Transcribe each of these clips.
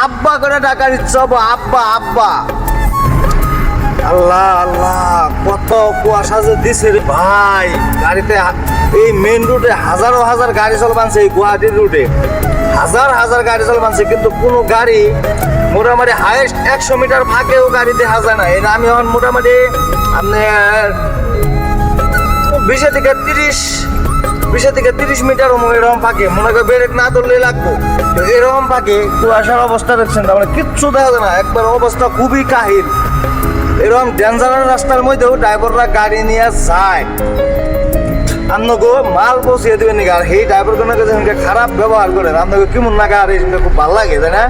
আব্বা করে ডাকার ইচ্ছা হবো, আব্বা আব্বা। আল্লাহ আল্লাহ, কত কুয়াশা যে দিছে রে ভাই। গাড়িতে এই মেন রুটে হাজারো হাজার গাড়ি চলবানছে, এই গুয়াহাটির রুটে হাজার হাজার গাড়ি চলবানছে, কিন্তু কোনো গাড়ি মোটামুটি হাইয়েস্ট 100 মিটার ফাঁকেও গাড়ি দেখা যায় না। এটা আমি এখন মোটামুটি আপনার 20 থেকে 30 মিটার এরকম ফাঁকে, মনে করে ব্রেক না ধরলে লাগবো, তো এরকম ফাঁকে কুয়াশার অবস্থা দেখছেন, তার মানে কিচ্ছু দেখা যায় না, একবার অবস্থা খুবই কাহিল। এরকম ডেঞ্জারাস রাস্তার মধ্যেও ড্রাইভাররা গাড়ি নিয়ে যায়, আপনাকে মাল পৌঁছিয়ে দেবেন নাকি? আর সেই ড্রাইভারগুলোকে যখন খারাপ ব্যবহার করে আপনাকে কেমন লাগে, আর এটা খুব ভালো লাগে, তাই না?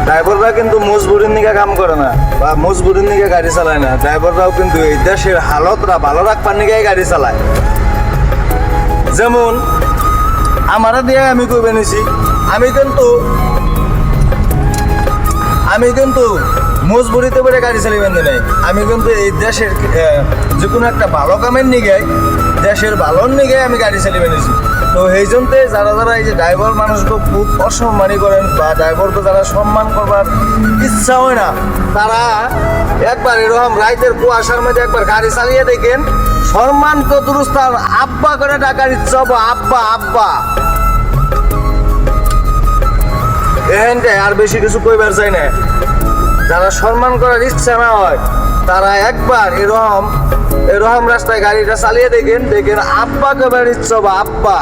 ড্রাইভাররা কিন্তু মজবুরির নিকে কাম করে না, বা মজবুরির নিকে গাড়ি চালায় না। ড্রাইভাররাও কিন্তু এই দেশের হালতরা ভালো রাখবার নিকে গাড়ি চালায়। যেমন আমারা দিয়ে আমি কইবে নিছি, আমি কিন্তু মজবুরিতে করে গাড়ি চালিয়ে নাই। আমি কিন্তু এই দেশের যে কোনো একটা ভালো কামের নিগে, দেশের ভালোর নিগে আমি গাড়ি চালিয়ে নিছি। তো এই জন্যে যারা যারা এই যে ড্রাইভার মানুষকে খুব অসম্মানী করেন, বা ড্রাইভারকে যারা সম্মান করবার ইচ্ছা হয় না, তারা একবার এরকম রাইতের কুয়াশার মধ্যে একবার গাড়ি চালিয়ে দেখেন, সম্মান তো দুরুস্তান আব্বা করে ডাকার ইচ্ছা হবো, আব্বা আব্বা। এখানটা আর বেশি কিছু কইবার চাই না। যারা সম্মান করার ইচ্ছা না হয়, তারা একবার এরকম রাস্তায় গাড়িটা চালিয়ে দেখেন, আব্বা কবার ইচ্ছা হবো, আব্বা।